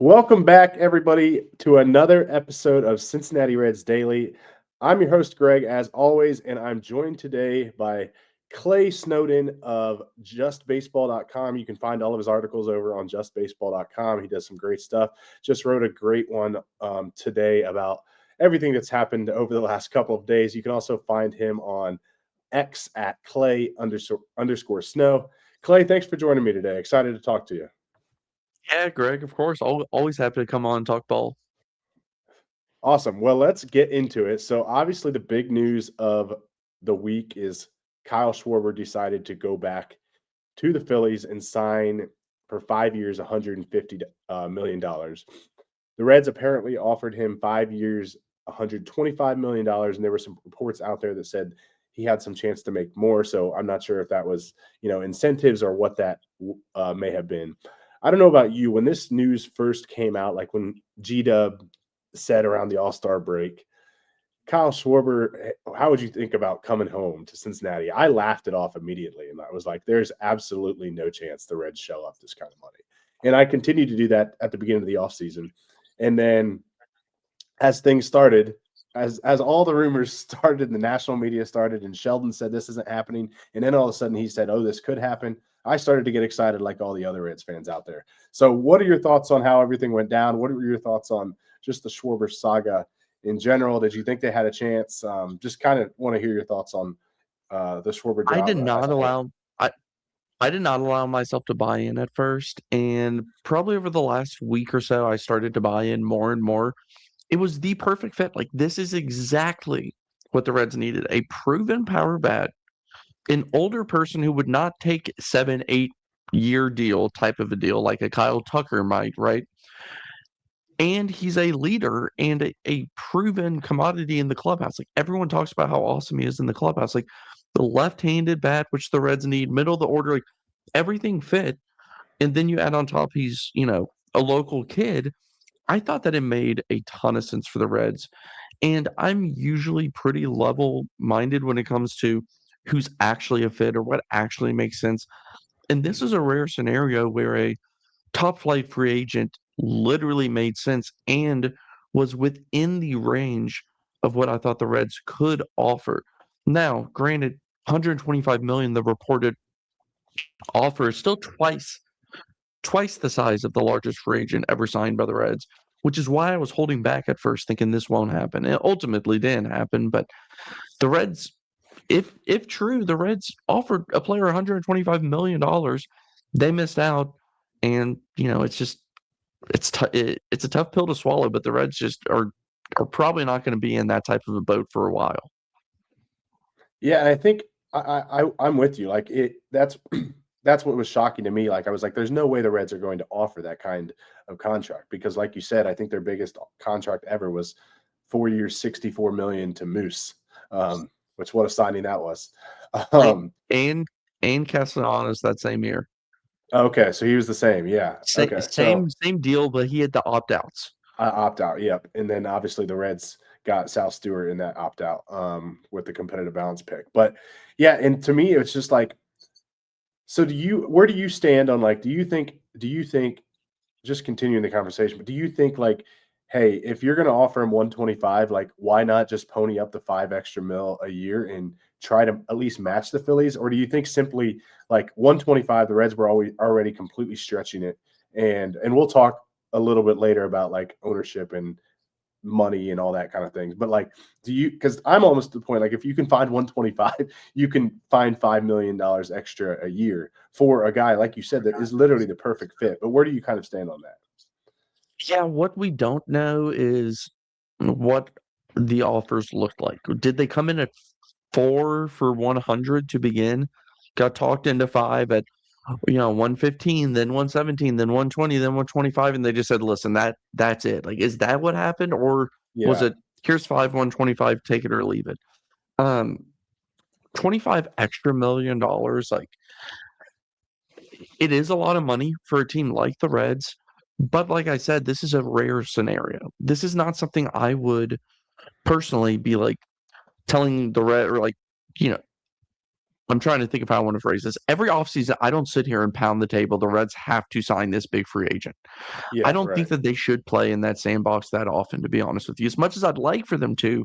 Welcome back, everybody, to another episode of Cincinnati Reds Daily. I'm your host, Greg, as always, and I'm joined today by Clay Snowden of justbaseball.com. You can find all of his articles over on justbaseball.com. He does some great stuff. Just wrote a great one today about everything that's happened over the last couple of days. You can also find him on X at Clay _Snow. Clay, thanks for joining me today. Excited to talk to you. Yeah, Greg, of course. Always happy to come on and talk ball. Awesome. Well, let's get into it. So, obviously, the big news of the week is Kyle Schwarber decided to go back to the Phillies and sign for 5 years, $150 million. The Reds apparently offered him 5 years, $125 million. And there were some reports out there that said he had some chance to make more. So, I'm not sure if that was, incentives or what that may have been. I don't know about you. When this news first came out, like when G Dub said around the All-Star break, Kyle Schwarber, how would you think about coming home to Cincinnati? I laughed it off immediately, and I was like, there's absolutely no chance the Reds shell up this kind of money. And I continued to do that at the beginning of the offseason. And then as things started, as all the rumors started, the national media started, and Sheldon said this isn't happening, and then all of a sudden he said, oh, this could happen. I started to get excited like all the other Reds fans out there. So what are your thoughts on how everything went down? What were your thoughts on just the Schwarber saga in general? Did you think they had a chance? Just kind of want to hear your thoughts on the Schwarber I job did as not a whole. allow I I did not allow myself to buy in at first, and probably over the last week or so, I started to buy in more and more. It was the perfect fit. Like this is exactly what the Reds needed: a proven power bat, an older person who would not take 7, 8 year deal type of a deal like a Kyle Tucker might, right? And he's a leader and a proven commodity in the clubhouse. Like everyone talks about how awesome he is in the clubhouse. Like the left-handed bat, which the Reds need, middle of the order, like everything fit. And then you add on top he's, a local kid. I thought that it made a ton of sense for the Reds. And I'm usually pretty level-minded when it comes to who's actually a fit or what actually makes sense. And this is a rare scenario where a top flight free agent literally made sense and was within the range of what I thought the Reds could offer. Now, granted, 125 million, the reported offer is still twice the size of the largest free agent ever signed by the Reds, which is why I was holding back at first, thinking this won't happen. It ultimately didn't happen, but the Reds, if true, the Reds offered a player $125 million. They missed out, and it's just it's a tough pill to swallow, but the Reds just are probably not going to be in that type of a boat for a while. Yeah, and I think I'm with you. Like that's that's what was shocking to me. Like I was like, there's no way the Reds are going to offer that kind of contract because, like you said, I think their biggest contract ever was 4 years, 64 million to Moose, which what a signing that was. And Um, and, and Castellanos that same year, okay, so he was the same. Yeah. Okay, so same deal, but he had the opt outs. opt out. Yep, and then obviously the Reds got Sal Stewart in that opt out with the competitive balance pick. But yeah, and to me, it's just like, so where do you stand on like, do you think just continuing the conversation, but do you think like, hey, if you're going to offer him 125, like why not just pony up the 5 extra mil a year and try to at least match the Phillies? Or do you think simply like 125, the Reds were always already completely stretching it? And we'll talk a little bit later about like ownership and money and all that kind of things. But like, because I'm almost to the point, like if you can find 125, you can find $5 million extra a year for a guy, like you said, that is literally the perfect fit. But where do you kind of stand on that? Yeah, what we don't know is what the offers looked like. Did they come in at 4 for 100 to begin? Got talked into 5 at 115, then 117, then 120, then 125, and they just said, "Listen, that's it." Like, is that what happened, or was Yeah. it here's 5, 125, take it or leave it? Um, 25 extra $1 million, like it is a lot of money for a team like the Reds, but like I said, this is a rare scenario. This is not something I would personally be like telling the Red or like, you know, I'm trying to think of how I want to phrase this. Every offseason, I don't sit here and pound the table. The Reds have to sign this big free agent. I Yeah, don't think right. that they should play in that sandbox that often, to be honest with you. As much as I'd like for them to,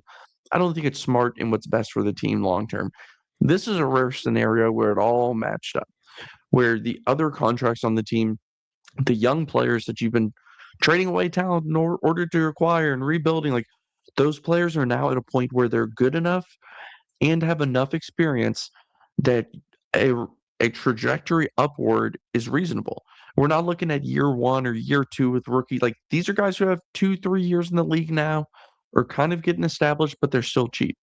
I don't think it's smart and what's best for the team long term. This is a rare scenario where it all matched up, where the other contracts on the team, the young players that you've been trading away talent in order to acquire and rebuilding, like those players are now at a point where they're good enough and have enough experience that a a trajectory upward is reasonable. We're not looking at year 1 or year 2 with rookie. Like, these are guys who have 2, 3 years in the league now, are kind of getting established, but they're still cheap.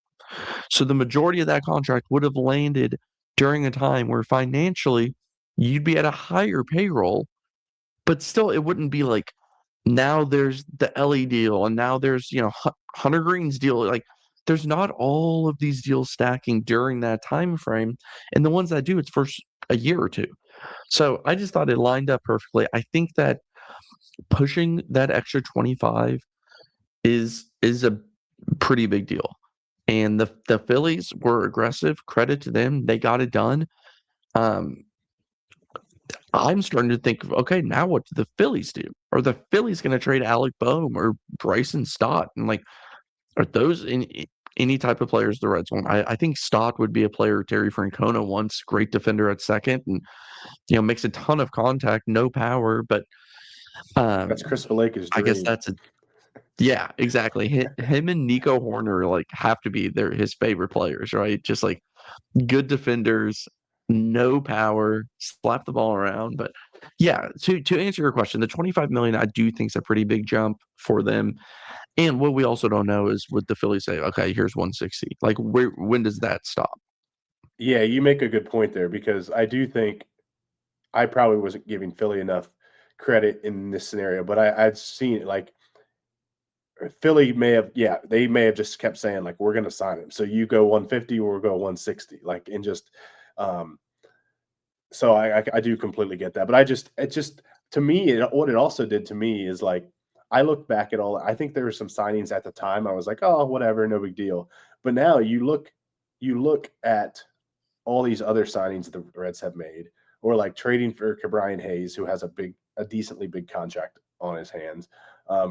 So the majority of that contract would have landed during a time where financially you'd be at a higher payroll, but still it wouldn't be like now there's the Ellie deal and now there's, Hunter Green's deal. Like there's not all of these deals stacking during that time frame. And the ones that do, it's for a year or two. So I just thought it lined up perfectly. I think that pushing that extra 25 is a pretty big deal. And the Phillies were aggressive. Credit to them. They got it done. Um, I'm starting to think, okay, now what do the Phillies do? Are the Phillies going to trade Alec Boehm or Bryson Stott? And like, are those any type of players the Reds want? I think Stott would be a player Terry Francona wants. Great defender at second, and makes a ton of contact, no power, but um, That's Chris Valaika's I guess dream. that's a yeah, exactly. Him and Nico Horner like have to be his favorite players, right? Just like good defenders, no power, slap the ball around. But yeah, to answer your question, the 25 million I do think is a pretty big jump for them. And what we also don't know is would the Phillies say, okay, here's 160? Like when does that stop? Yeah, you make a good point there because I do think I probably wasn't giving Philly enough credit in this scenario, but I'd seen it like Philly may have, yeah, they may have just kept saying like we're going to sign him. So you go 150 or we'll go 160, like and just um, so I do completely get that, but it just to me what it also did to me is like I look back at all. I think there were some signings at the time. I was like, oh, whatever, no big deal. But now you look at all these other signings the Reds have made, or like trading for Brian Hayes, who has a decently big contract on his hands,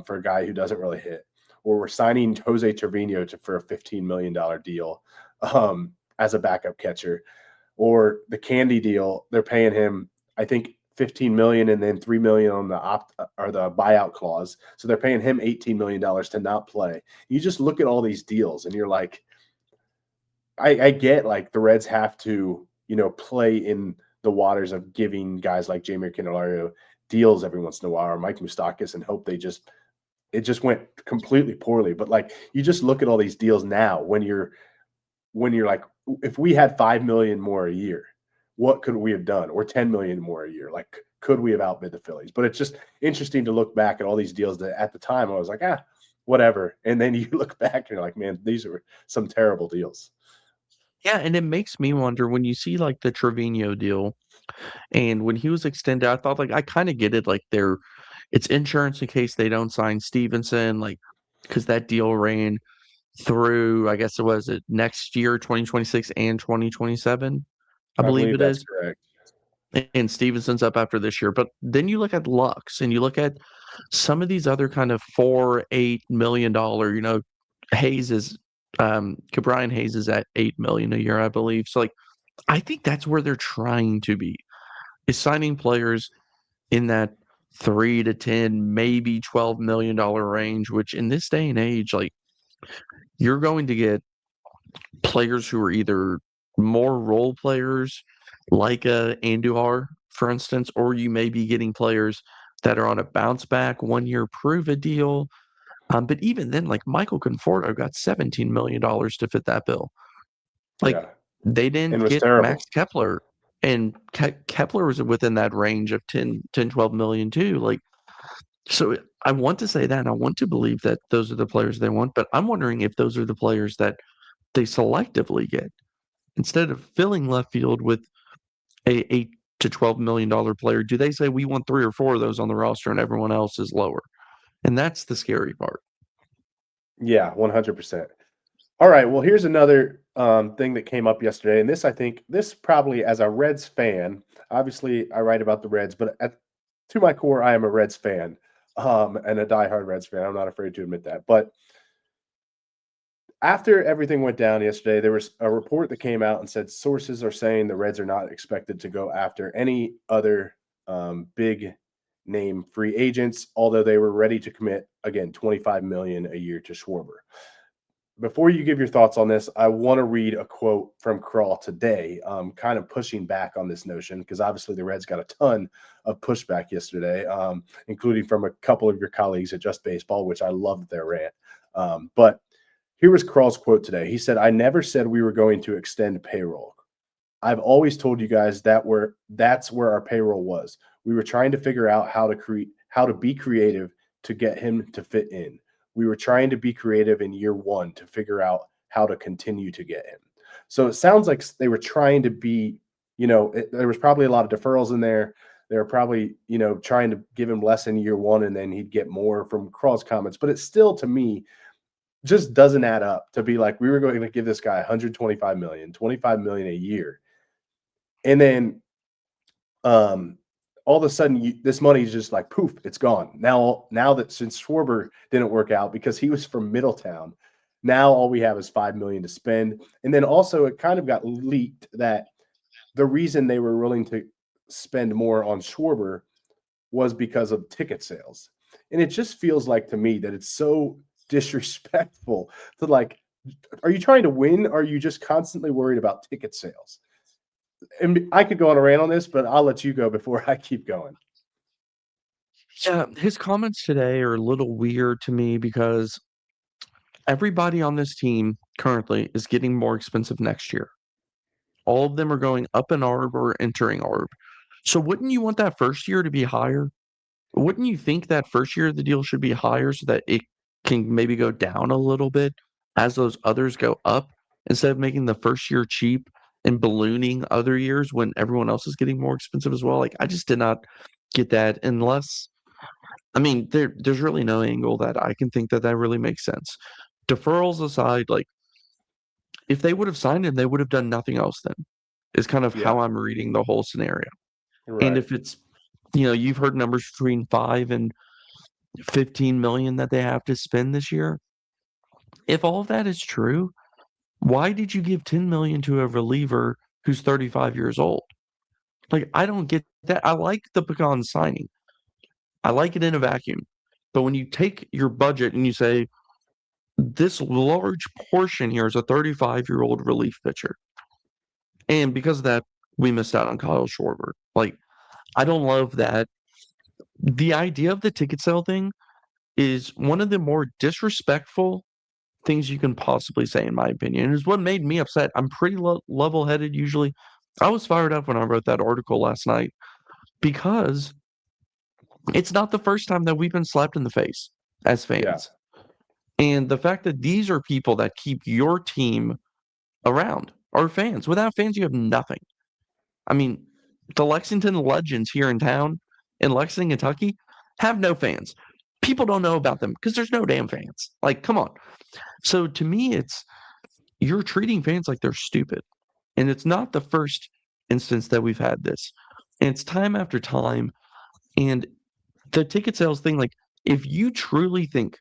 for a guy who doesn't really hit, or we're signing Jose Trevino for a $15 million deal as a backup catcher, or the Candy deal. They're paying him, I think, 15 million and then 3 million on the opt or the buyout clause. So they're paying him $18 million to not play. You just look at all these deals and you're like, I get like the Reds have to, play in the waters of giving guys like Jamie Candelario deals every once in a while, or Mike Moustakas, and hope it just went completely poorly. But like you just look at all these deals now when you're like, if we had 5 million more a year, what could we have done? Or 10 million more a year? Like, could we have outbid the Phillies? But it's just interesting to look back at all these deals that at the time I was like, whatever. And then you look back and you're like, man, these are some terrible deals. Yeah, and it makes me wonder when you see like the Trevino deal and when he was extended, I thought like I kind of get it, like it's insurance in case they don't sign Stevenson, like because that deal ran through, I guess it was it next year, 2026 and 2027, I I believe believe it that's is. correct. And Stevenson's up after this year. But then you look at Lux and you look at some of these other kind of $4, $8 million, Hayes is Cabrian Hayes is at 8 million a year, I believe. So like I think that's where they're trying to be, is signing players in that 3 to 10, maybe $12 million range, which in this day and age, like you're going to get players who are either more role players like Andujar, for instance, or you may be getting players that are on a bounce back 1 year prove a deal. But even then, like Michael Conforto got $17 million to fit that bill. Like Yeah. they And didn't was get terrible. Max Kepler, and Kepler was within that range of 12 million too. Like, so I want to say that, and I want to believe that those are the players they want, but I'm wondering if those are the players that they selectively get instead of filling left field with a $8 to $12 million player. Do they say we want 3 or 4 of those on the roster and everyone else is lower? And that's the scary part. Yeah, 100%. All right. Well, here's another thing that came up yesterday, and this I think this probably as a Reds fan. Obviously, I write about the Reds, but to my core, I am a Reds fan and a diehard Reds fan. I'm not afraid to admit that. But after everything went down yesterday, there was a report that came out and said sources are saying the Reds are not expected to go after any other big name free agents, although they were ready to commit again 25 million a year to Schwarber. Before you give your thoughts on this, I want to read a quote from Krall today, kind of pushing back on this notion because obviously the Reds got a ton of pushback yesterday, including from a couple of your colleagues at Just Baseball, which I loved their rant. But here was Krall's quote today. He said, "I never said we were going to extend payroll. I've always told you guys that's where our payroll was. We were trying to figure out how to be creative to get him to fit in. We were trying to be creative in year one to figure out how to continue to get him." So it sounds like they were trying to be, there was probably a lot of deferrals in there. They were probably, trying to give him less in year one and then he'd get more from Krall's comments. But it's still, to me, just doesn't add up to be like, we were going to give this guy 125 million, 25 million a year. And then all of a sudden this money is just like poof, it's gone. Now that since Schwarber didn't work out because he was from Middletown, now all we have is 5 million to spend. And then also it kind of got leaked that the reason they were willing to spend more on Schwarber was because of ticket sales. And it just feels like to me that it's so disrespectful to like, are you trying to win? Or are you just constantly worried about ticket sales? And I could go on a rant on this, but I'll let you go before I keep going. Yeah, his comments today are a little weird to me because everybody on this team currently is getting more expensive next year. All of them are going up in ARB or entering ARB. So wouldn't you want that first year to be higher? Wouldn't you think that first year of the deal should be higher so that it can maybe go down a little bit as those others go up instead of making the first year cheap and ballooning other years when everyone else is getting more expensive as well? Like, I just did not get that unless I mean, there's really no angle that I can think that that really makes sense. Deferrals aside, like, if they would have signed him, they would have done nothing else then, is kind of Yeah, how I'm reading the whole scenario. And right. if it's, you've heard numbers between 5 and 15 million that they have to spend this year. If all of that is true, why did you give 10 million to a reliever who's 35 years old? Like, I don't get that. I like the Pecan signing. I like it in a vacuum. But when you take your budget and you say, this large portion here is a 35-year-old relief pitcher. And because of that, we missed out on Kyle Schwarber. Like, I don't love that. The idea of the ticket sale thing is one of the more disrespectful things you can possibly say, in my opinion. And is what made me upset. I'm pretty level headed usually. I was fired up when I wrote that article last night because it's not the first time that we've been slapped in the face as Yeah. fans. And the fact that these are people that keep your team around are fans. Without fans, you have nothing. I mean, the Lexington Legends here in town in Lexington, Kentucky, have no fans. People don't know about them because there's no damn fans. Like, come on. So to me, it's you're treating fans like they're stupid. And it's not the first instance that we've had this. And it's time after time. And the ticket sales thing, like, if you truly think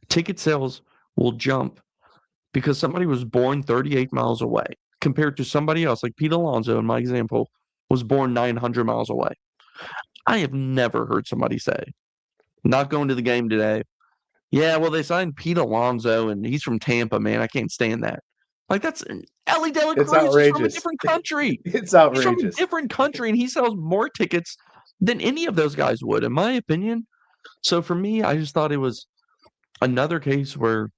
ticket sales will jump because somebody was born 38 miles away compared to somebody else, like Pete Alonso, in my example, was born 900 miles away. I have never heard somebody say, not going to the game today. Yeah, well, they signed Pete Alonso and he's from Tampa, man. I can't stand that. Like, that's Ellie De La It's Cruz is from a outrageous. different country. It's He's from a outrageous. different country and he sells more tickets than any of those guys would, in my opinion. So for me, I just thought it was another case where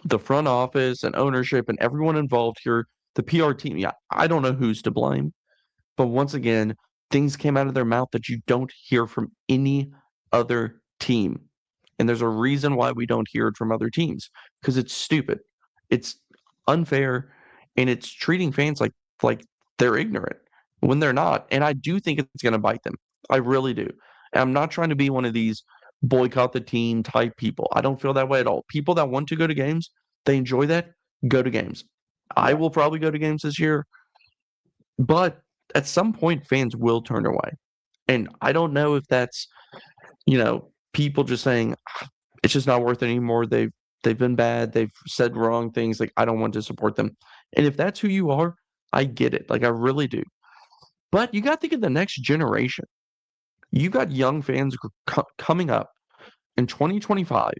the front office and ownership and everyone involved here, the PR team, yeah, I don't know who's to blame. But once again, things came out of their mouth that you don't hear from any other team. And there's a reason why we don't hear it from other teams because it's stupid. It's unfair and it's treating fans like they're ignorant when they're not. And I do think it's going to bite them. I really do. And I'm not trying to be one of these boycott the team type people. I don't feel that way at all. People that want to go to games, they enjoy that. go to games. I Yeah. will probably go to games this year, but at some point, fans will turn away. And I don't know if that's, people just saying, "Ah, it's just not worth it anymore. They've been bad. They've said wrong things. Like, I don't want to support them." And if that's who you are, I get it. Like, I really do. But you got to think of the next generation. You got young fans coming up in 2025,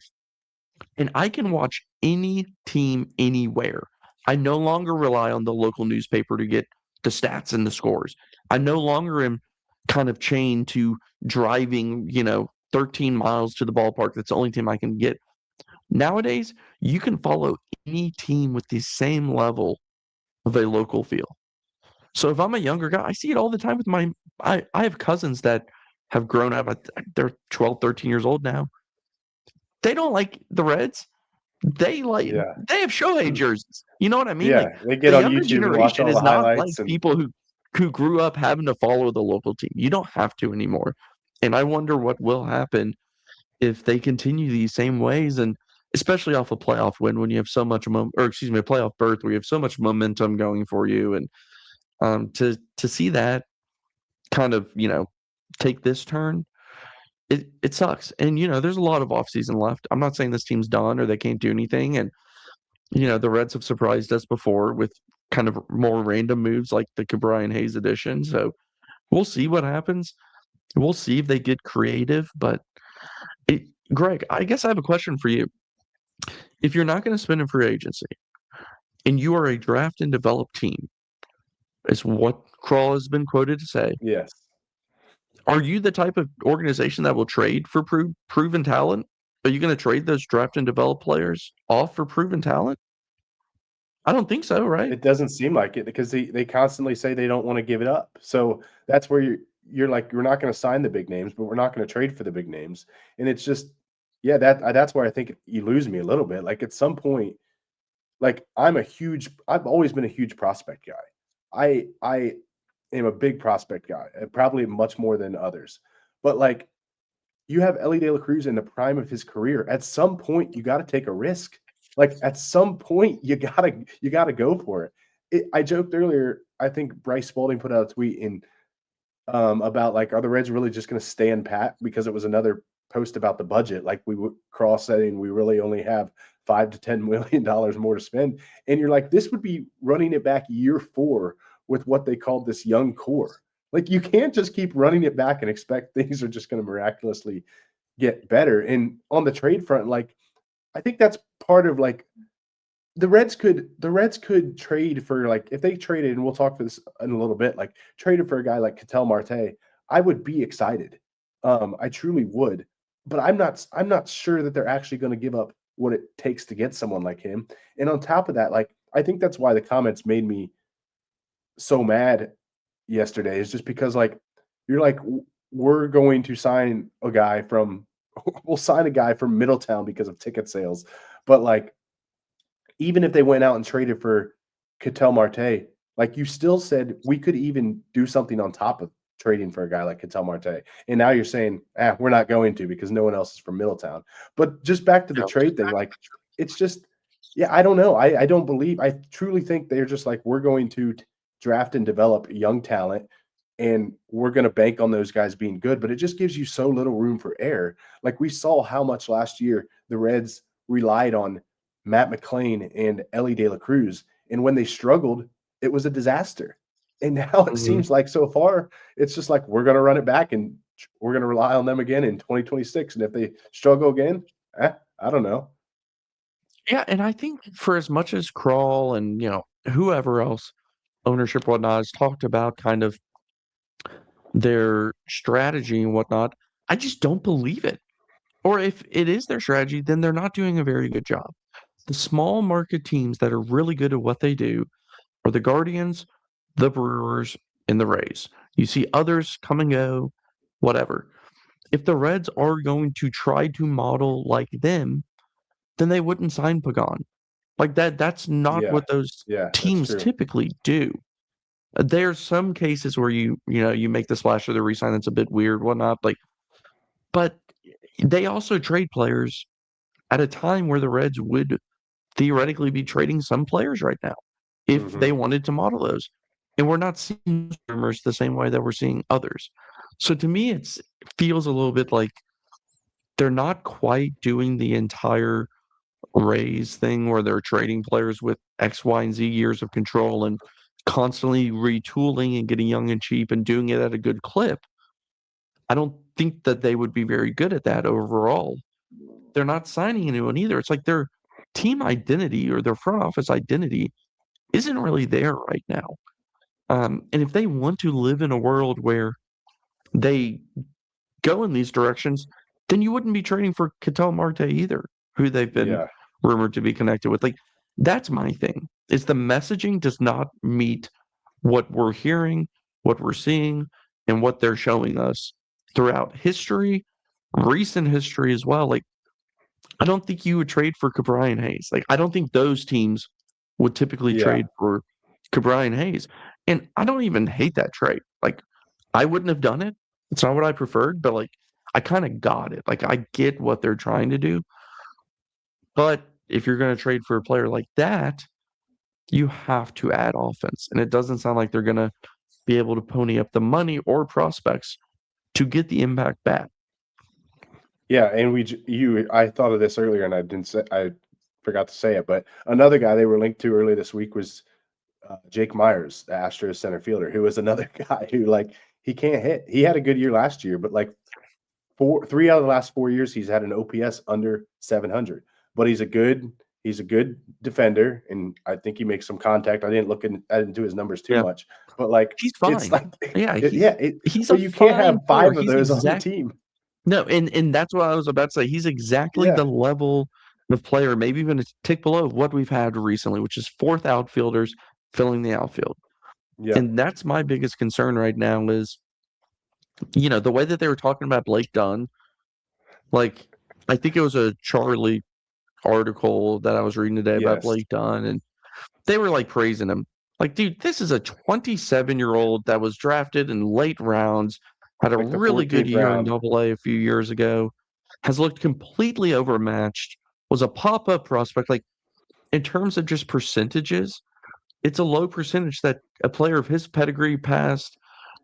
and I can watch any team anywhere. I no longer rely on the local newspaper to get the stats and the scores. I no longer am kind of chained to driving, 13 miles to the ballpark. That's the only team I can get. Nowadays, you can follow any team with the same level of a local feel. So if I'm a younger guy, I see it all the time with I have cousins that have grown up. They're 12, 13 years old now. They don't like the Reds. Yeah. They have Shohei jerseys. You know what I mean? Like, Yeah. They get the on younger YouTube and watch generation all is the not like highlights and people who grew up having to follow the local team. You don't have to anymore. And I wonder what will happen if they continue these same ways, and especially off a playoff win when you have so much a playoff berth where you have so much momentum going for you, and to see that kind of, take this turn, it sucks. And there's a lot of offseason left. I'm not saying this team's done or they can't do anything. And the Reds have surprised us before with kind of more random moves like the Cabrian Hayes edition. So we'll see what happens. We'll see if they get creative. But Greg, I guess I have a question for you. If you're not going to spend in free agency and you are a draft and develop team, is what Krall has been quoted to say, yes. are you the type of organization that will trade for proven talent? Are you going to trade those draft and develop players off for proven talent? I don't think so, right? It doesn't seem like it because they constantly say they don't wanna give it up. So, that's where you're like, "We're not gonna sign the big names, but we're not gonna trade for the big names." And it's just yeah, that's where I think you lose me a little bit. Like, at some point, like, I've always been a huge prospect guy. I am a big prospect guy, probably much more than others. But, like, you have Ellie De La Cruz in the prime of his career. At some point, you gotta take a risk. Like, at some point, you gotta go for it. I joked earlier, I think Bryce Spalding put out a tweet about, like, are the Reds really just gonna stand pat? Because it was another post about the budget, like, we would Cross saying we really only have $5 to $10 million more to spend, and you're like, this would be running it back year 4 with what they called this young core. Like, you can't just keep running it back and expect things are just gonna miraculously get better, and on the trade front, like, I think that's part of, like, the Reds could trade for, like, if they traded, and we'll talk for this in a little bit, like, traded for a guy like Ketel Marte, I would be excited. I truly would, but I'm not sure that they're actually gonna give up what it takes to get someone like him, and on top of that, like, I think that's why the comments made me so mad yesterday is just because, like, you're like, We're going to sign a guy from we'll sign a guy from Middletown because of ticket sales." But, like, even if they went out and traded for Ketel Marte, like, you still said we could even do something on top of trading for a guy like Ketel Marte, and now you're saying, we're not going to because no one else is from Middletown." But just back to the trade thing, like, it's just yeah, I don't know. I don't believe I truly think they're just like, "We're going to draft and develop young talent, and we're gonna bank on those guys being good," but it just gives you so little room for error. Like, we saw how much last year the Reds relied on Matt McLean and Ellie De La Cruz, and when they struggled, it was a disaster. And now it Mhm. seems like so far, it's just like, we're gonna run it back, and we're gonna rely on them again in 2026, and if they struggle again, I don't know. Yeah, and I think for as much as Krall and, whoever else, ownership, whatnot, has talked about kind of their strategy and whatnot, I just don't believe it. Or if it is their strategy, then they're not doing a very good job. The small market teams that are really good at what they do are the Guardians, the Brewers, and the Rays. You see others come and go, whatever. If the Reds are going to try to model like them, then they wouldn't sign Pagan. Like that's not Yeah. what those Yeah, that's teams true. typically do. There's some cases where you make the splash or the resign that's a bit weird, whatnot. Like, but they also trade players at a time where the Reds would theoretically be trading some players right now if they Mhm. wanted to model those. And we're not seeing those rumors the same way that we're seeing others. So to me, it feels a little bit like they're not quite doing the entire Rays thing where they're trading players with X, Y, and Z years of control and constantly retooling and getting young and cheap and doing it at a good clip. I don't think that they would be very good at that overall. They're not signing anyone either. It's like their team identity or their front office identity isn't really there right now. And if they want to live in a world where they go in these directions, then you wouldn't be trading for Ketel Marte either, who they've been Yeah. rumored to be connected with. Like, that's my thing. Is the messaging does not meet what we're hearing, what we're seeing, and what they're showing us throughout history, recent history as well. Like, I don't think you would trade for Cabrian Hayes. Like, I don't think those teams would typically Yeah. trade for Cabrian Hayes. And I don't even hate that trade. Like, I wouldn't have done it. It's not what I preferred, but like, I kind of got it. Like, I get what they're trying to do. But if you're going to trade for a player like that, you have to add offense. And it doesn't sound like they're going to be able to pony up the money or prospects to get the impact back. Yeah, and I thought of this earlier and I forgot to say it, but another guy they were linked to earlier this week was Jake Myers, the Astros center fielder, who was another guy who like he can't hit. He had a good year last year, but like 3 out of the last 4 years, he's had an OPS under 700. But he's a good defender, and I think he makes some contact. I didn't look into his numbers too Yeah. much, but like He's it's fine. like Yeah, yeah, it, he's a but you can't fine have player. 5 of He's those on the exact team. No, and that's what I was about to say. He's exactly Yeah, the level of player, maybe even a tick below of what we've had recently, which is fourth outfielders filling the outfield. yeah, And that's my biggest concern right now is, the way that they were talking about Blake Dunn, like I think it was a Charlie article that I was reading today about yes, Blake Dunn, and they were like praising him. Like, dude, this is a 27-year-old that was drafted in late rounds, had a like the really good 14th year in round. Double A a few years ago, has looked completely overmatched, was a pop-up prospect. Like, in terms of just percentages, it's a low percentage that a player of his pedigree past,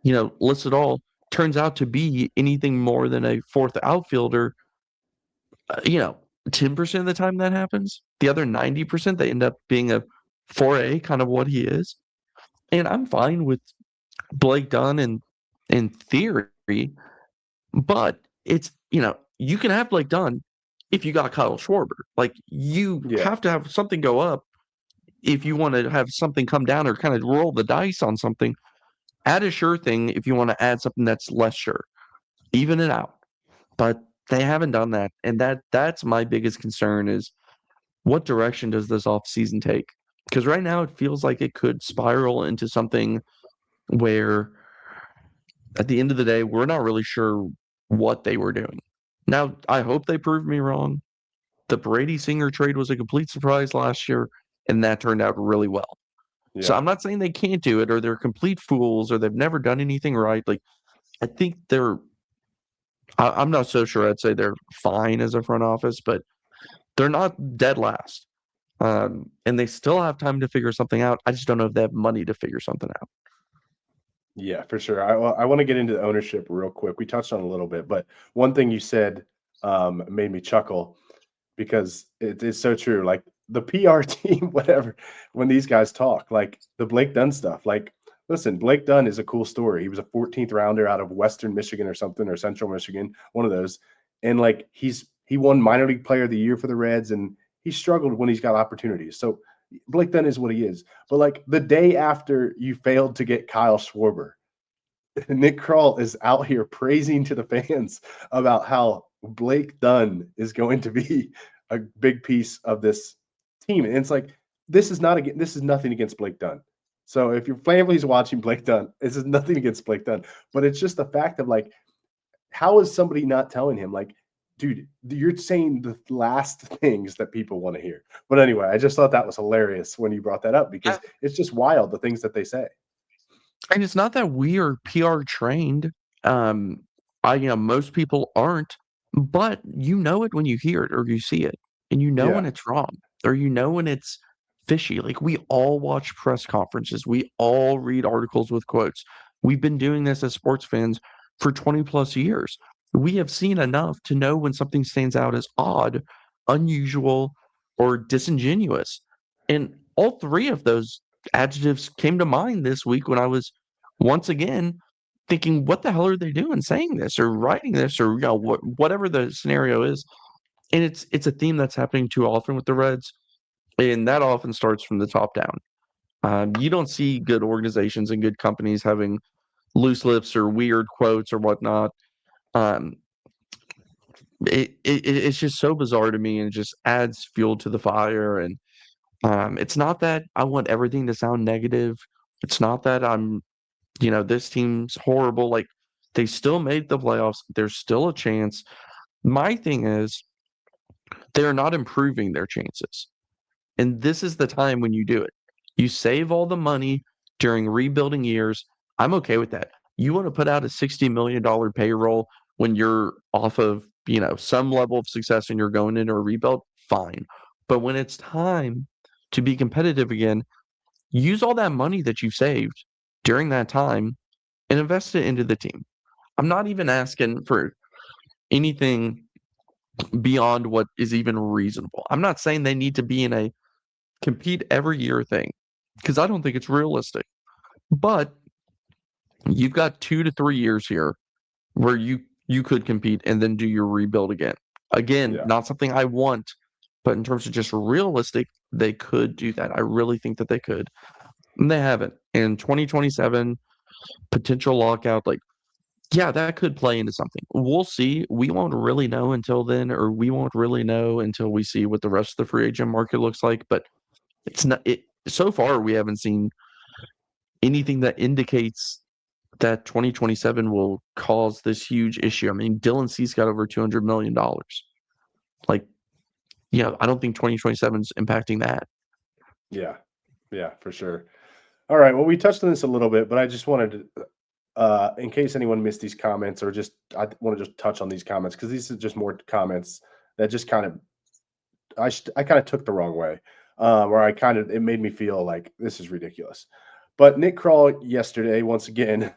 listed all, turns out to be anything more than a fourth outfielder. uh, you know, 10% of the time that happens. The other 90%, they end up being a 4A, kind of what he is. And I'm fine with Blake Dunn in theory, but you can have Blake Dunn if you got Kyle Schwarber. Like, you Yeah, have to have something go up if you want to have something come down or kind of roll the dice on something. Add a sure thing if you want to add something that's less sure. Even it out. But they haven't done that. And that's my biggest concern is what direction does this offseason take? Because right now it feels like it could spiral into something where at the end of the day, we're not really sure what they were doing. Now, I hope they prove me wrong. The Brady Singer trade was a complete surprise last year, and that turned out really well. So yeah, I'm not saying they can't do it or they're complete fools or they've never done anything right. Like, I think I'm not so sure I'd say they're fine as a front office, but they're not dead last. And they still have time to figure something out. I just don't know if they have money to figure something out. yeah, for sure. I want to get into the ownership real quick. We touched on it a little bit, but one thing you said made me chuckle because it is so true. Like the PR team, whatever, when these guys talk, like the Blake Dunn stuff, like, listen, Blake Dunn is a cool story. He was a 14th rounder out of Western Michigan or something, or Central Michigan, one of those. And like he won minor league player of the year for the Reds, and he struggled when he's got opportunities. So Blake Dunn is what he is. But like the day after you failed to get Kyle Schwarber, Nick Krall is out here praising to the fans about how Blake Dunn is going to be a big piece of this team. And it's like, this is nothing against Blake Dunn. So if your family's watching Blake Dunn, this is nothing against Blake Dunn, but it's just the fact of like, how is somebody not telling him, like, dude, you're saying the last things that people want to hear. But anyway, I just thought that was hilarious when you brought that up because Yeah. it's just wild the things that they say. And it's not that we are PR trained. Um, most people aren't, but you know it when you hear it or you see it, and you know when Yeah. it's wrong. or when it's fishy. Like, we all watch press conferences, we all read articles with quotes. We've been doing this as sports fans for 20 plus years. We have seen enough to know when something stands out as odd, unusual, or disingenuous. And all three of those adjectives came to mind this week when I was once again thinking, what the hell are they doing saying this or writing this, or whatever the scenario is. And it's a theme that's happening too often with the Reds, and that often starts from the top down. You don't see good organizations and good companies having loose lips or weird quotes or whatnot. Um, it's just so bizarre to me, and it just adds fuel to the fire. And it's not that I want everything to sound negative. It's not that this team's horrible. Like, they still made the playoffs. There's still a chance. My thing is, they're not improving their chances. And this is the time when you do it. You save all the money during rebuilding years. I'm okay with that. You want to put out a $60 million payroll when you're off of, some level of success and you're going into a rebuild, fine. But when it's time to be competitive again, use all that money that you saved during that time and invest it into the team. I'm not even asking for anything beyond what is even reasonable. I'm not saying they need to be in a compete every year thing, because I don't think it's realistic. But you've got 2 to 3 years here where you could compete and then do your rebuild again. Again, Yeah. not something I want, but in terms of just realistic, they could do that. I really think that they could. And they haven't. In 2027, potential lockout, like, yeah, that could play into something. We'll see. We won't really know until then, or we won't really know until we see what the rest of the free agent market looks like. But it's not it so far we haven't seen anything that indicates that 2027 will cause this huge issue. I mean, Dylan Cease got over $200 million. Like, I don't think 2027 is impacting that. Yeah. Yeah, for sure. All right. Well, we touched on this a little bit, but I just wanted to, in case anyone missed these comments, or just I want to just touch on these comments because these are just more comments that just kind of I kind of took the wrong way, where it made me feel like this is ridiculous. But Nick Krall yesterday once again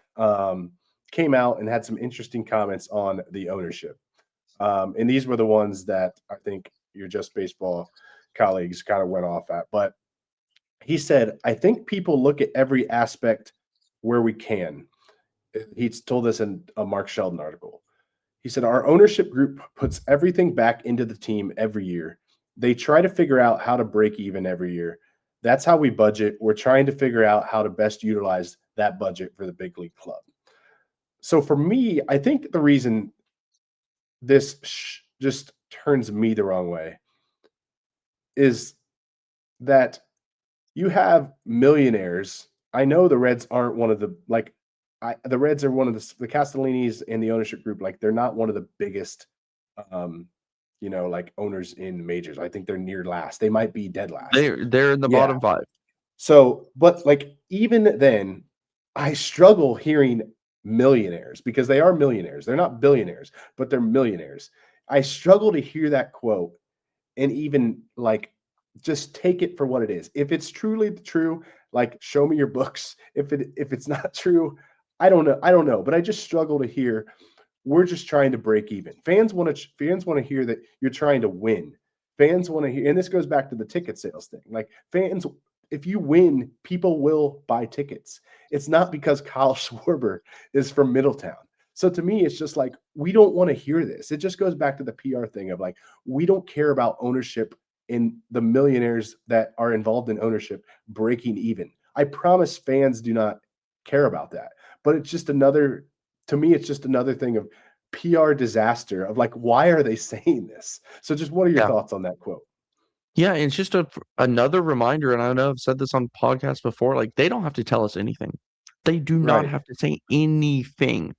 came out and had some interesting comments on the ownership, and these were the ones that I think your Just Baseball colleagues kind of went off at. But he said, "I think people look at every aspect where we can." He's told this in a Mark Sheldon article. He said, "Our ownership group puts everything back into the team every year. They try to figure out how to break even every year. That's how we budget. We're trying to figure out how to best utilize that budget for the big league club." So for me, I think the reason this just turns me the wrong way is that you have millionaires. I know the Reds aren't one of the the Reds are one of the Castellinis and the ownership group. Like, they're not one of the biggest, um, like, owners in majors. I think they're near last. They might be dead last. They're in the Yeah. bottom five. So, but like, even then, I struggle hearing millionaires because they are millionaires. They're not billionaires, but they're millionaires. I struggle to hear that quote and even like just take it for what it is. If it's truly true, like, show me your books. If it's not true, I don't know. I don't know. But I just struggle to hear we're just trying to break even. Fans want to hear that you're trying to win. Fans want to hear, and this goes back to the ticket sales thing. Like, fans, if you win, people will buy tickets. It's not because Kyle Schwarber is from Middletown. So to me, it's just like, we don't want to hear this. It just goes back to the PR thing of like, we don't care about ownership and the millionaires that are involved in ownership breaking even. I promise fans do not care about that. But it's just another, to me, it's just another thing of PR disaster of like, why are they saying this? So just what are your Yeah. thoughts on that quote? Yeah, and it's just another reminder, and I know I've said this on podcasts before, like, they don't have to tell us anything. They do not Right. have to say anything.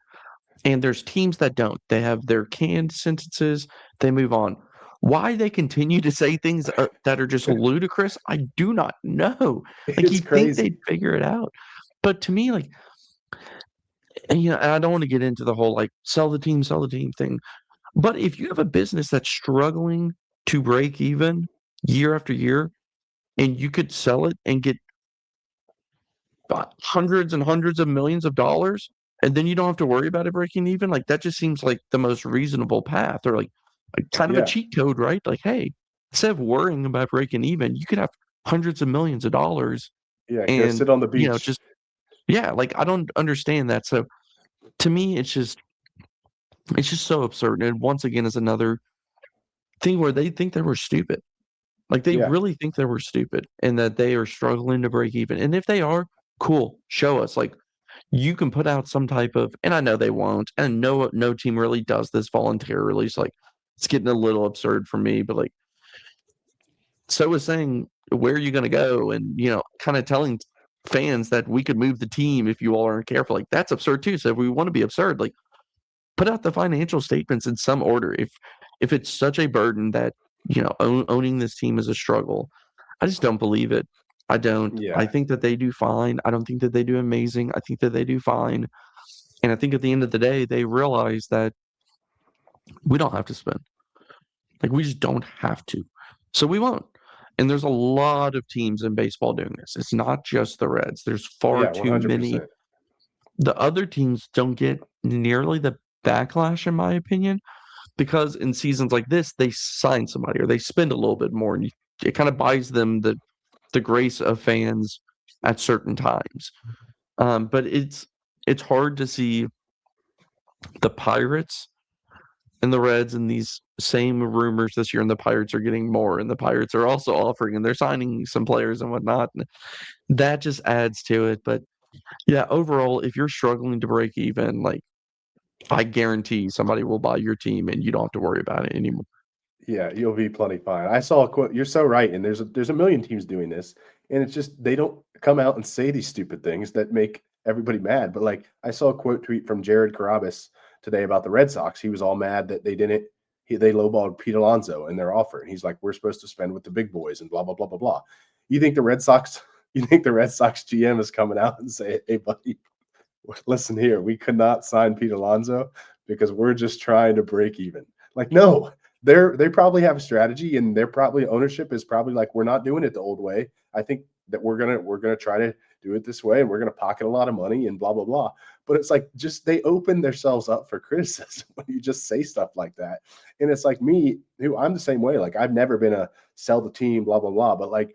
And there's teams that don't. They have their canned sentences, they move on. Why they continue to say things that are just ludicrous, I do not know. Like, It's you'd think crazy. they'd figure it out. But to me, like, and I don't want to get into the whole like sell the team thing. But if you have a business that's struggling to break even, year after year, and you could sell it and get hundreds and hundreds of millions of dollars, and then you don't have to worry about it breaking even. Like that just seems like the most reasonable path, or like kind of a Yeah, cheat code, right? Like, hey, instead of worrying about breaking even, you could have hundreds of millions of dollars, yeah. Go and sit on the beach. just yeah. Like I don't understand that. So to me, it's just so absurd. And once again, is another thing where they think they were stupid. Like they Yeah, really think they were stupid and that they are struggling to break even. And if they are, cool, show us. Like you can put out some type of, and I know they won't, and no team really does this voluntarily. So like it's getting a little absurd for me, but like so is saying where are you going to go, and kind of telling fans that we could move the team if you all aren't careful. Like that's absurd too. So if we want to be absurd, like put out the financial statements in some order. If it's such a burden that owning this team is a struggle, I just don't believe it. I don't. I yeah, think that they do fine. I don't think that they do amazing. I think that they do fine. And I think at the end of the day, they realize that we don't have to spend. Like we just don't have to. So we won't. And there's a lot of teams in baseball doing this. It's not just the Reds. There's far yeah. too many. 100%. The other teams don't get nearly the backlash, in my opinion, because in seasons like this, they sign somebody or they spend a little bit more, and it kind of buys them the grace of fans at certain times. But it's hard to see the Pirates and the Reds and these same rumors this year, and the Pirates are getting more, and the Pirates are also offering, and they're signing some players and whatnot. And that just adds to it. But yeah, overall, if you're struggling to break even, like I guarantee somebody will buy your team, and you don't have to worry about it anymore. Yeah, you'll be plenty fine. I saw a quote. You're so right, and there's a million teams doing this, and it's just they don't come out and say these stupid things that make everybody mad. But like I saw a quote tweet from Jared Carabas today about the Red Sox. He was all mad that they lowballed Pete Alonso in their offer, and he's like, "We're supposed to spend with the big boys," and blah blah blah blah blah. You think the Red Sox? You think the Red Sox GM is coming out and say, "Hey, buddy, listen here, we could not sign Pete Alonso because we're just trying to break even." Like, no, they probably have a strategy, and their probably ownership is probably like, we're not doing it the old way. I think that we're gonna try to do it this way, and we're gonna pocket a lot of money and blah blah blah. But it's like just they open themselves up for criticism when you just say stuff like that. And it's like me, who I'm the same way. Like I've never been a sell the team, blah blah blah. But like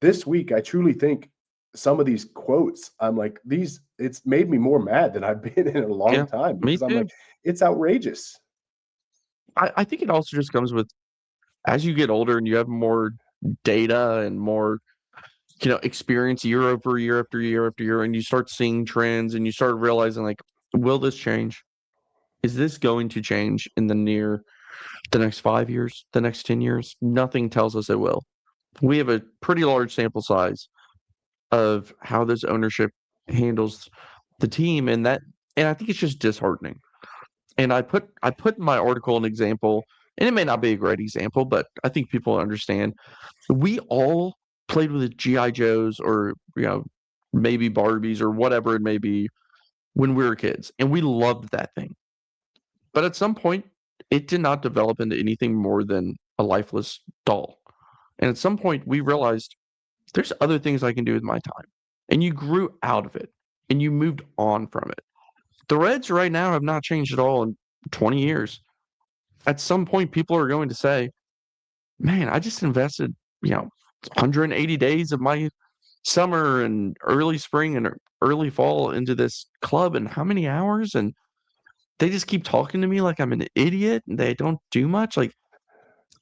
this week, I truly think some of these quotes, I'm like, it's made me more mad than I've been in a long Yeah, time me because I'm too. like, it's outrageous. I think it also just comes with as you get older and you have more data and more experience year over year after year after year, and you start seeing trends and you start realizing like, will this change? Is this going to change in the next 5 years, the next 10 years? Nothing tells us it will. We have a pretty large sample size of how this ownership handles the team, and I think it's just disheartening. And I put in my article an example, and it may not be a great example, but I think people understand. We all played with GI Joes or maybe Barbies or whatever it may be when we were kids, and we loved that thing. But at some point, it did not develop into anything more than a lifeless doll. And at some point, we realized there's other things I can do with my time. And you grew out of it and you moved on from it. The Reds right now have not changed at all in 20 years. At some point, people are going to say, man, I just invested, 180 days of my summer and early spring and early fall into this club, and how many hours? And they just keep talking to me like I'm an idiot and they don't do much. Like,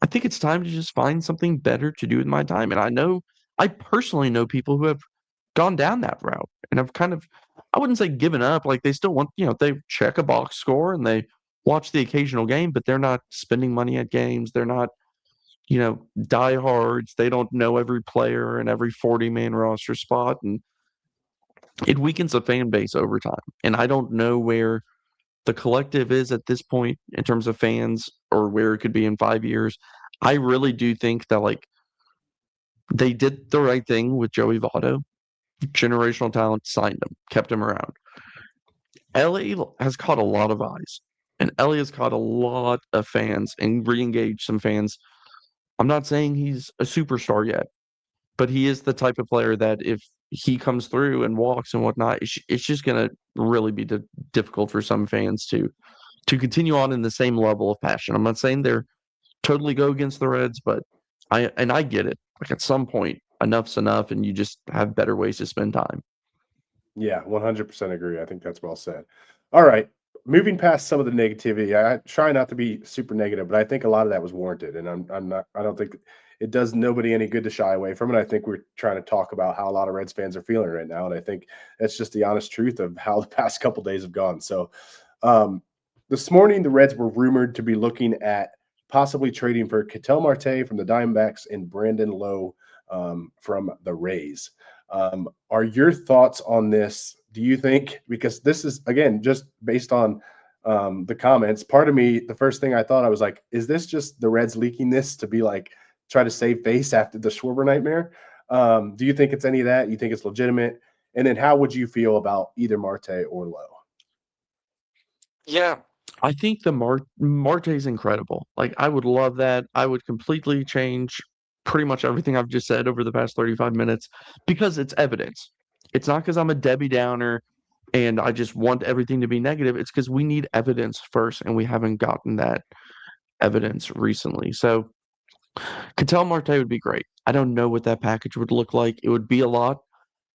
I think it's time to just find something better to do with my time. And I personally know people who have gone down that route and have kind of, I wouldn't say given up. Like they still want, they check a box score and they watch the occasional game, but they're not spending money at games. They're not, diehards. They don't know every player and every 40-man roster spot. And it weakens a fan base over time. And I don't know where the collective is at this point in terms of fans or where it could be in 5 years. I really do think that like they did the right thing with Joey Votto, generational talent, signed him, kept him around. Ellie has caught a lot of eyes, and Ellie has caught a lot of fans and re-engaged some fans I'm not saying he's a superstar yet, but he is the type of player that if he comes through and walks and whatnot, it's just gonna really be difficult for some fans to continue on in the same level of passion. I'm not saying they're totally go against the Reds, but I get it. Like at some point, enough's enough, and you just have better ways to spend time. Yeah, 100% agree. I think that's well said. All right. Moving past some of the negativity, I try not to be super negative, but I think a lot of that was warranted. And I'm not, I don't think it does nobody any good to shy away from it. I think we're trying to talk about how a lot of Reds fans are feeling right now. And I think that's just the honest truth of how the past couple days have gone. So, um, this morning, the Reds were rumored to be looking at possibly trading for Ketel Marte from the Diamondbacks and Brandon Lowe from the Rays. Are your thoughts on this? Do you think, because this is again just based on the comments, part of me, the first thing I thought, I was like, is this just the Reds leaking this to be like try to save face after the Schwarber nightmare? Do you think it's any of that? You think it's legitimate? And then how would you feel about either Marte or Lowe? Yeah, I think the Marte is incredible. Like I would love that. I would completely change pretty much everything I've just said over the past 35 minutes because it's evidence. It's not because I'm a Debbie Downer and I just want everything to be negative. It's because we need evidence first, and we haven't gotten that evidence recently. So Cattell Marte would be great. I don't know what that package would look like. It would be a lot,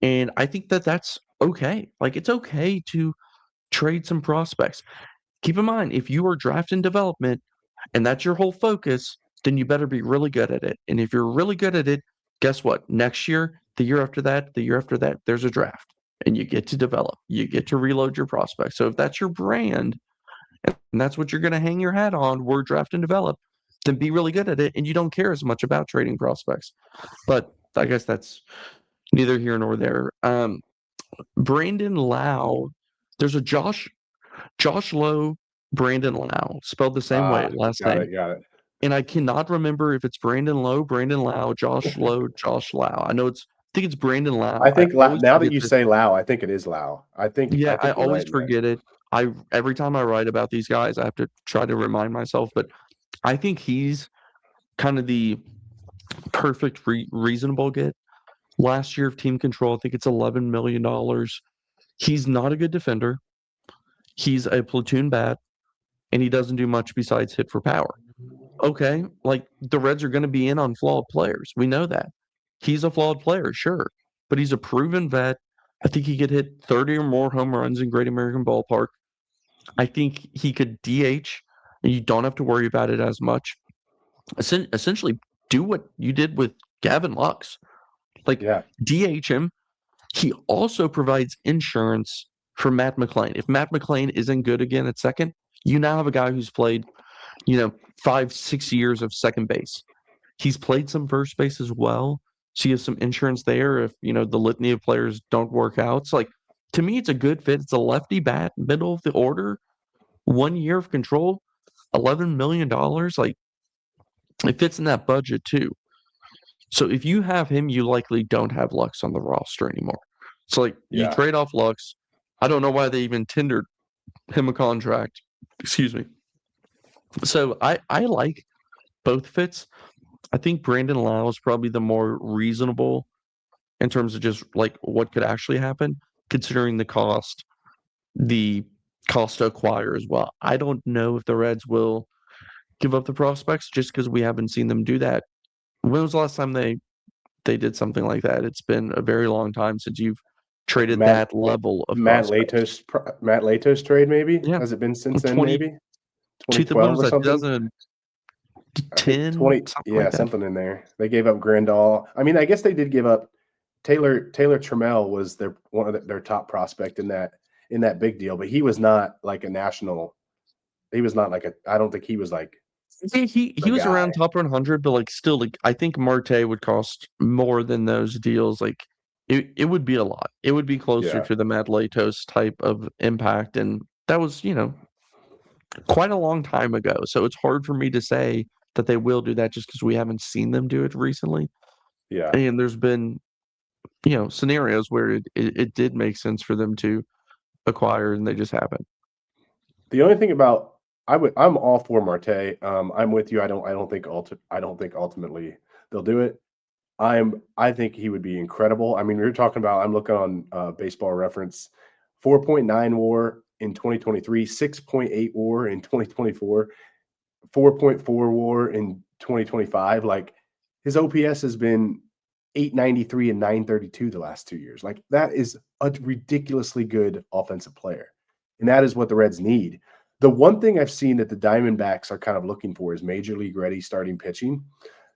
and I think that that's okay. Like it's okay to trade some prospects. Keep in mind, if you are draft and development and that's your whole focus, then you better be really good at it. And if you're really good at it, guess what? Next year, the year after that, the year after that, there's a draft and you get to develop, you get to reload your prospects. So if that's your brand and that's what you're going to hang your hat on, we're draft and develop, then be really good at it. And you don't care as much about trading prospects. But I guess that's neither here nor there. Brandon Lau, there's a Josh Lowe, Brandon Lau, spelled the same way, last Got name. it. Got it. And I cannot remember if it's Brandon Lowe, Brandon Lau, Josh Lowe, Josh Lau. I think it's Brandon Lau. I I think always now that forget you this. say Lau, I think it is Lau. I Yeah, I think you're always right in that. forget it. I every time I write about these guys, I have to try to remind myself, but I think he's kind of the perfect reasonable get. Last year of team control, I think it's $11 million. He's not a good defender. He's a platoon bat, and he doesn't do much besides hit for power. Okay, like the Reds are going to be in on flawed players. We know that. He's a flawed player, sure, but he's a proven vet. I think he could hit 30 or more home runs in Great American Ballpark. I think he could DH, and you don't have to worry about it as much. Essentially, do what you did with Gavin Lux. Like, Yeah. DH him. He also provides insurance for Matt McLain. If Matt McLain isn't good again at second, you now have a guy who's played, you know, 5, 6 years of second base. He's played some first base as well. So you have some insurance there if, the litany of players don't work out. So, like, to me, it's a good fit. It's a lefty bat, middle of the order, 1 year of control, $11 million. Like, it fits in that budget too. So if you have him, you likely don't have Lux on the roster anymore. So, like, you Yeah. trade off Lux. I don't know why they even tendered him a contract. Excuse me. So I like both fits. I think Brandon Lau is probably the more reasonable in terms of just like what could actually happen, considering the cost to acquire as well. I don't know if the Reds will give up the prospects just because we haven't seen them do that. When was the last time they did something like that? It's been a very long time since you've traded Matt that level of Matt prospects. Latos Matt Latos trade maybe? Yeah, Has it been since then 20, maybe? what 2012 was or that? something? I think 2010, 20, something yeah, like that. something in there. They gave up Grandal. I mean, I guess they did give up Taylor Trammell was their one of their top prospect in that big deal, but he was not like a national. He was not like a. I don't think he was like He the was guy. around top 100, but like still, like I think Marte would cost more than those deals. Like it would be a lot. It would be closer Yeah, to the Matt Latos type of impact, and that was quite a long time ago. So it's hard for me to say that they will do that just because we haven't seen them do it recently. yeah. And there's been scenarios where it did make sense for them to acquire, and they just haven't. The only thing about I'm all for Marte. I'm with you. I don't think ultimately they'll do it. I think he would be incredible. I mean, we were talking about I'm looking on Baseball Reference, 4.9 WAR in 2023, 6.8 WAR in 2024, 4.4 WAR in 2025. Like his OPS has been 893 and 932 the last 2 years. Like that is a ridiculously good offensive player. And that is what the Reds need. The one thing I've seen that the Diamondbacks are kind of looking for is major league ready starting pitching.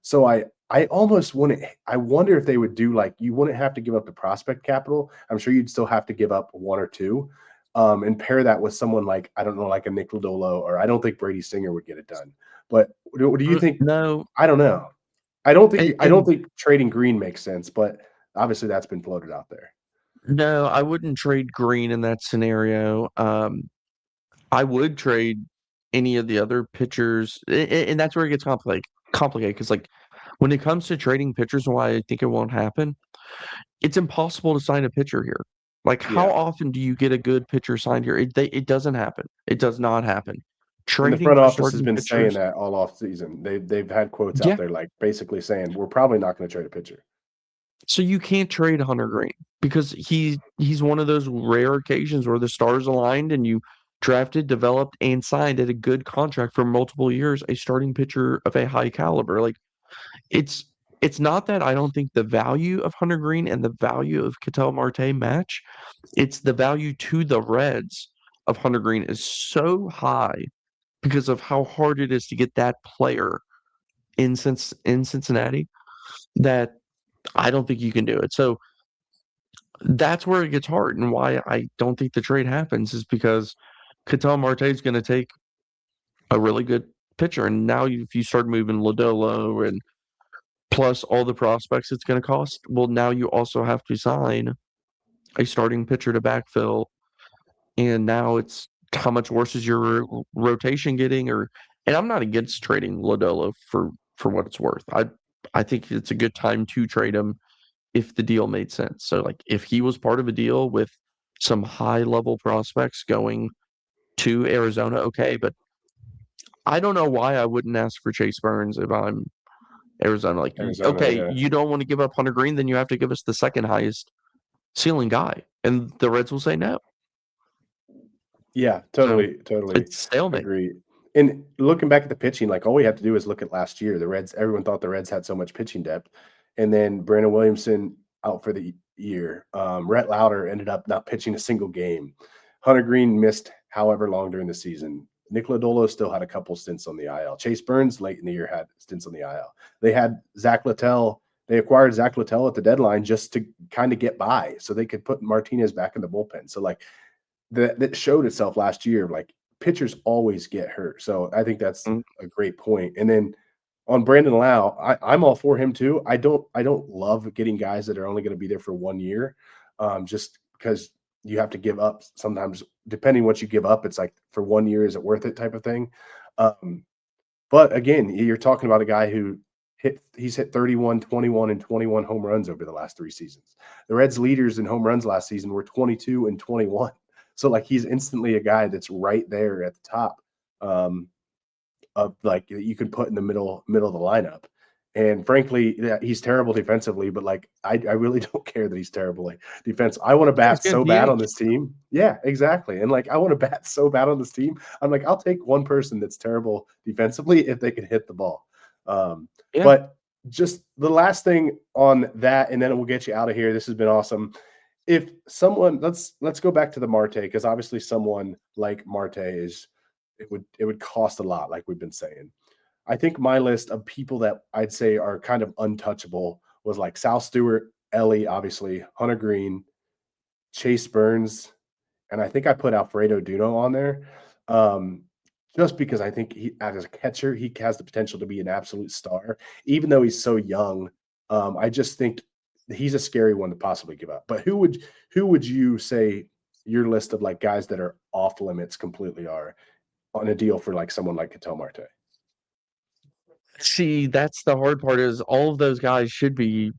So I almost wouldn't I wonder if they would do like you wouldn't have to give up the prospect capital. I'm sure you'd still have to give up one or two. And pair that with someone like I don't know, like a Nick Lodolo, or I don't think Brady Singer would get it done. But what do you think? No, I don't know. I don't and think trading Green makes sense, but obviously that's been floated out there. no, I wouldn't trade Green in that scenario. I would trade any of the other pitchers, and that's where it gets complicated because like when it comes to trading pitchers, and why I think it won't happen, it's impossible to sign a pitcher here. Like, how Yeah, often do you get a good pitcher signed here? It doesn't happen. It does not happen. and the Trading front for office has starting been saying pitchers, that all off season. They've had quotes out yeah. there like basically saying we're probably not going to trade a pitcher. So you can't trade Hunter Green because he's one of those rare occasions where the stars aligned and you drafted, developed, and signed at a good contract for multiple years a starting pitcher of a high caliber. Like it's it's not that I don't think the value of Hunter Green and the value of Ketel Marte match. It's the value to the Reds of Hunter Green is so high because of how hard it is to get that player in Cincinnati that I don't think you can do it. So that's where it gets hard and why I don't think the trade happens is because Ketel Marte is going to take a really good pitcher. And now if you start moving Lodolo and plus all the prospects it's going to cost, well, now you also have to sign a starting pitcher to backfill. And now it's how much worse is your rotation getting? Or and I'm not against trading Lodolo for what it's worth. I think it's a good time to trade him if the deal made sense. So like if he was part of a deal with some high level prospects going to Arizona, okay, but I don't know why I wouldn't ask for Chase Burns if I'm Arizona. Like, Arizona, okay, yeah. you don't want to give up Hunter Green, then you have to give us the second highest ceiling guy, and the Reds will say no. Yeah, So totally it's stalemate. agree. And looking back at the pitching, like all we have to do is look at last year. The Reds, everyone thought the Reds had so much pitching depth, and then Brandon Williamson out for the year. Rhett Lauder ended up not pitching a single game. Hunter Green missed however long during the season. Nick Lodolo still had a couple stints on the IL. Chase Burns late in the year had stints on the IL. They had Zach Littell. They acquired Zach Littell at the deadline just to kind of get by, so they could put Martinez back in the bullpen. So like that showed itself last year. Like pitchers always get hurt. So I think that's Mm, a great point. And then on Brandon Lowe, I'm all for him too. I don't love getting guys that are only going to be there for 1 year, just because you have to give up sometimes. Depending what you give up, it's like for 1 year, is it worth it type of thing. Um, but again, you're talking about a guy who he's hit 31, 21, and 21 home runs over the last 3 seasons. The Reds leaders in home runs last season were 22 and 21. So like he's instantly a guy that's right there at the top um, of like you could put in the middle of the lineup. And frankly, yeah, he's terrible defensively, but like I really don't care that he's terrible like defense. I want to yeah, he's bat good so bad on PH. this team. Yeah, exactly. And like I want to bat so bad on this team. I'm like, I'll take one person that's terrible defensively if they can hit the ball. Um, Yeah, but just the last thing on that, and then we'll get you out of here. This has been awesome. If someone let's go back to the Marte, because obviously someone like Marte is it would cost a lot, like we've been saying. I think my list of people that I'd say are kind of untouchable was like Sal Stewart, Ellie, obviously, Hunter Green, Chase Burns, and I think I put Alfredo Duno on there. Um, just because I think he, as a catcher, he has the potential to be an absolute star, even though he's so young. I just think he's a scary one to possibly give up. But who would you say your list of like guys that are off limits completely are on a deal for like someone like Ketel Marte? see, that's the hard part is all of those guys should be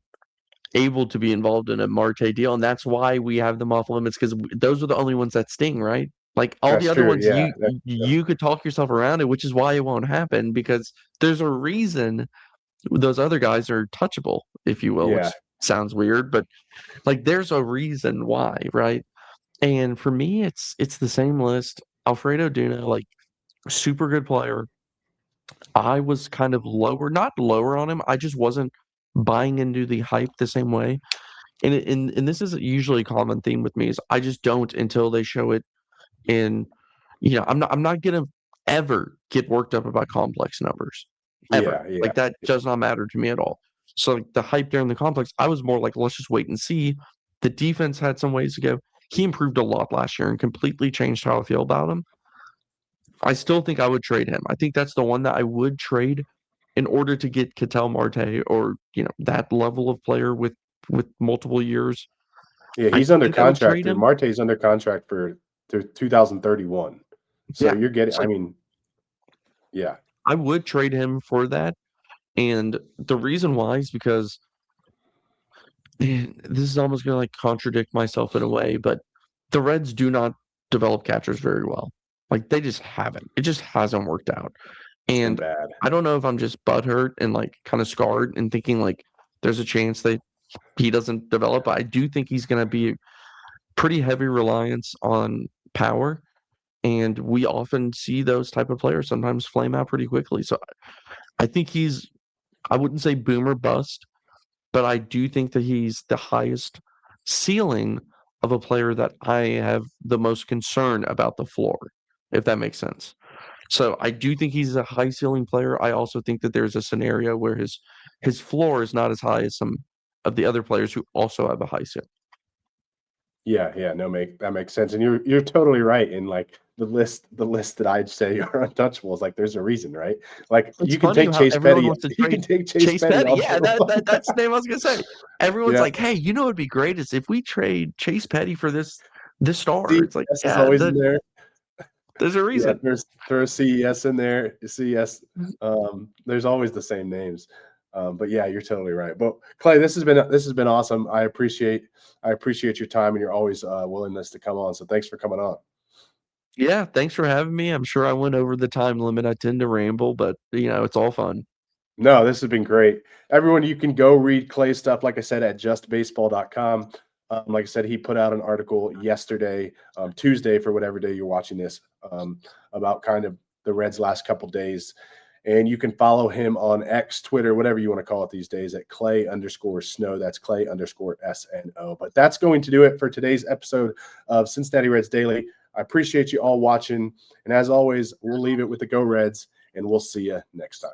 able to be involved in a Marte deal, and that's why we have them off limits because those are the only ones that sting, right? Like all the That's other true. ones, Yeah. you could talk yourself around it, which is why it won't happen because there's a reason those other guys are touchable, if you will, Yeah. which sounds weird, but like there's a reason why, right? And for me, it's the same list. Alfredo Duna, like super good player. I was kind of lower, not lower on him. I just wasn't buying into the hype the same way. And this is usually a common theme with me is I just don't until they show it in, I'm not gonna ever get worked up about complex numbers. Ever. Yeah. Yeah. Like that does not matter to me at all. So like, the hype during the complex, I was more like, let's just wait and see. The defense had some ways to go. He improved a lot last year and completely changed how I feel about him. I still think I would trade him. I think that's the one that I would trade in order to get Ketel Marte or, that level of player with multiple years. Yeah. I He's under think I would contract trade through him. Marte's under contract for through 2031. So Yeah. you're getting, So I mean, yeah. I would trade him for that. And the reason why is because this is almost gonna like contradict myself in a way, but the Reds do not develop catchers very well. Like they just haven't. It just hasn't worked out. It's been And bad. I don't know if I'm just butthurt and like kind of scarred and thinking like there's a chance that he doesn't develop. But I do think he's going to be pretty heavy reliance on power. And we often see those type of players sometimes flame out pretty quickly. So I think I wouldn't say boomer bust, but I do think that he's the highest ceiling of a player that I have the most concern about the floor, if that makes sense. So I do think he's a high ceiling player. I also think that there's a scenario where his floor is not as high as some of the other players who also have a high ceiling. Yeah, yeah, no, that makes sense, and you're totally right in, like, the list that I'd say are untouchables, like, there's a reason, right? Like, It's you can funny take how Chase everyone Petty wants to you can trade take Chase Chase Petty Petty. all day Yeah, that, long. that that's the name I was gonna say. Everyone's Yeah, like, "Hey, you know what'd be great is if we trade Chase Petty for this star." It's like, CES is yeah, always in there. there's a Yeah, reason. throw a CES in there, CES, there's always the same names, but yeah, you're totally right, but Clay, this has been awesome. I appreciate your time and your always, willingness to come on, so thanks for coming on. Yeah, thanks for having me. I'm sure I went over the time limit. I tend to ramble, but it's all fun. No, this has been great. Everyone, you can go read Clay's stuff, like I said, at justbaseball.com. Like I said, he put out an article yesterday, Tuesday, for whatever day you're watching this, about kind of the Reds' last couple days. And you can follow him on X, Twitter, whatever you want to call it these days, at Clay_Snow. That's Clay_SNO. But that's going to do it for today's episode of Cincinnati Reds Daily. I appreciate you all watching. And as always, we'll leave it with the Go Reds, and we'll see you next time.